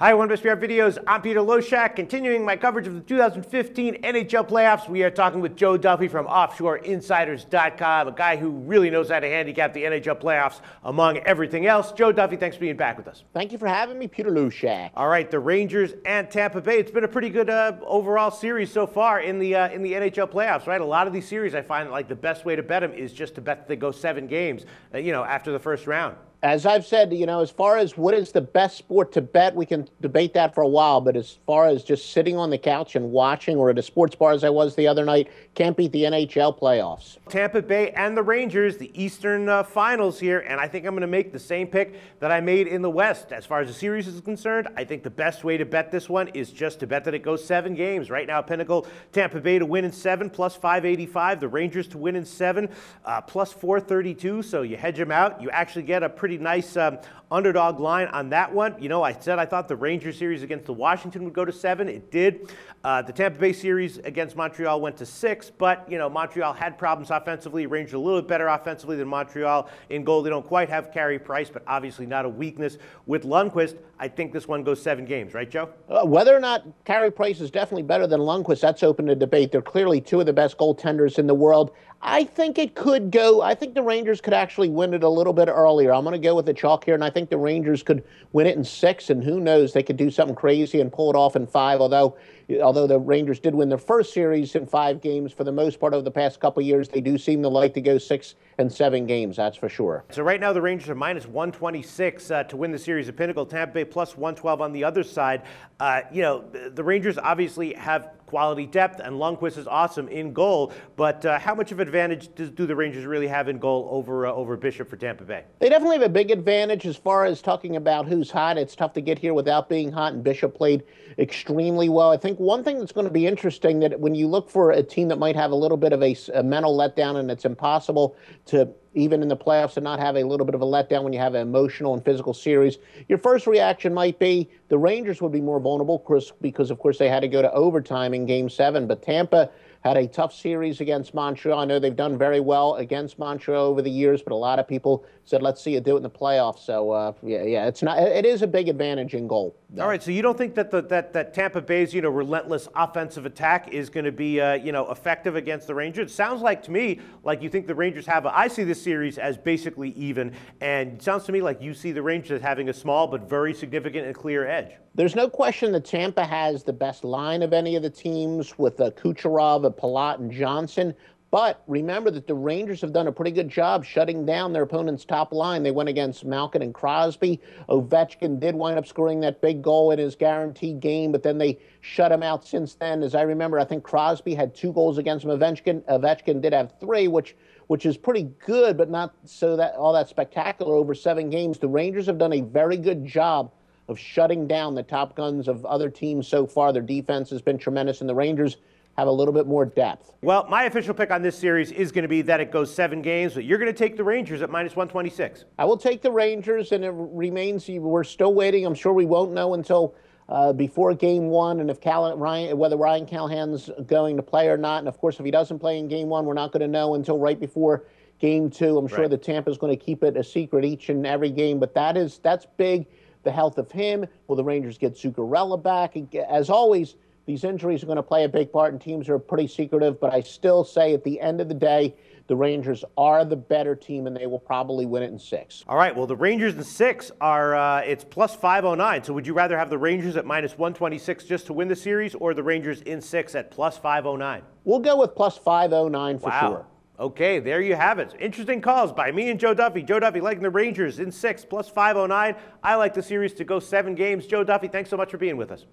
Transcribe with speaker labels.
Speaker 1: Hi, one of SPR videos. I'm Peter Loshak, continuing my coverage of the 2015 NHL playoffs. We are talking with Joe Duffy from OffshoreInsiders.com, a guy who really knows how to handicap the NHL playoffs among everything else. Joe Duffy, thanks for being back with us.
Speaker 2: Thank you for having me, Peter Loshak.
Speaker 1: All right, the Rangers and Tampa Bay. It's been a pretty good overall series so far in the NHL playoffs, right? A lot of these series, I find like the best way to bet them is just to bet that they go 7 games, after the first round.
Speaker 2: As I've said, as far as what is the best sport to bet, we can debate that for a while. But as far as just sitting on the couch and watching, or at a sports bar as I was the other night, can't beat the NHL playoffs.
Speaker 1: Tampa Bay and the Rangers, the Eastern Finals here, and I think I'm going to make the same pick that I made in the West. As far as the series is concerned, I think the best way to bet this one is just to bet that it goes 7 games. Right now, Pinnacle, Tampa Bay to win in 7, plus 585. The Rangers to win in 7, plus 432. So you hedge them out. You actually get a pretty nice underdog line on that one. I said I thought the Rangers series against the Washington would go to 7. It did. The Tampa Bay series against Montreal went to 6, but, Montreal had problems offensively. Rangers a little bit better offensively than Montreal in goal. They don't quite have Carey Price, but obviously not a weakness with Lundqvist. I think this one goes 7 games, right, Joe?
Speaker 2: Whether or not Carey Price is definitely better than Lundqvist, that's open to debate. They're clearly 2 of the best goaltenders in the world. I think it could go. I think the Rangers could actually win it a little bit earlier. I'm going to go with the chalk here, and I think the Rangers could win it in 6, and who knows, they could do something crazy and pull it off in 5, although the Rangers did win their first series in 5 games for the most part over the past couple of years, they do seem to like to go 6 and 7 games, that's for sure.
Speaker 1: So right now the Rangers are minus 126 to win the series at Pinnacle. Tampa Bay plus 112 on the other side. The Rangers obviously have quality depth, and Lundqvist is awesome in goal, but how much of an advantage do the Rangers really have in goal over Bishop for Tampa Bay?
Speaker 2: They definitely have a big advantage as far as talking about who's hot. It's tough to get here without being hot, and Bishop played extremely well. I think one thing that's going to be interesting, that when you look for a team that might have a little bit of a mental letdown, and it's impossible to, even in the playoffs, to not have a little bit of a letdown when you have an emotional and physical series, your first reaction might be the Rangers would be more vulnerable because, of course, they had to go to overtime in Game 7. But Tampa had a tough series against Montreal. I know they've done very well against Montreal over the years, but a lot of people said, let's see you do it in the playoffs. So, it is a big advantage in goal.
Speaker 1: All right, so you don't think that that Tampa Bay's, relentless offensive attack is going to be, effective against the Rangers? It sounds like to me like you think the Rangers have I see this series as basically even, and it sounds to me like you see the Rangers as having a small but very significant and clear edge.
Speaker 2: There's no question that Tampa has the best line of any of the teams with Kucherov, Palat, and Johnson. But remember that the Rangers have done a pretty good job shutting down their opponent's top line. They went against Malkin and Crosby. Ovechkin did wind up scoring that big goal in his guaranteed game, but then they shut him out since then. As I remember, I think Crosby had 2 goals against him. Ovechkin did have 3, which is pretty good, but not all that spectacular over 7 games. The Rangers have done a very good job of shutting down the top guns of other teams so far. Their defense has been tremendous, and the Rangers have a little bit more depth.
Speaker 1: Well, my official pick on this series is going to be that it goes 7 games, but you're going to take the Rangers at minus 126.
Speaker 2: I will take the Rangers, and it remains, we're still waiting. I'm sure we won't know until before Game 1, and whether Ryan Callahan's going to play or not. And of course, if he doesn't play in Game 1, we're not going to know until right before Game 2. I'm sure that Tampa's going to keep it a secret each and every game, but that's big. The health of him. Will the Rangers get Zuccarello back? As always, these injuries are going to play a big part, and teams are pretty secretive, but I still say at the end of the day, the Rangers are the better team, and they will probably win it in 6.
Speaker 1: All right, well, the Rangers in 6 are, it's plus 509. So would you rather have the Rangers at minus 126 just to win the series, or the Rangers in 6 at plus 509?
Speaker 2: We'll go with plus 509 for sure.
Speaker 1: Okay, there you have it. Interesting calls by me and Joe Duffy. Joe Duffy liking the Rangers in 6, plus 509. I like the series to go 7 games. Joe Duffy, thanks so much for being with us.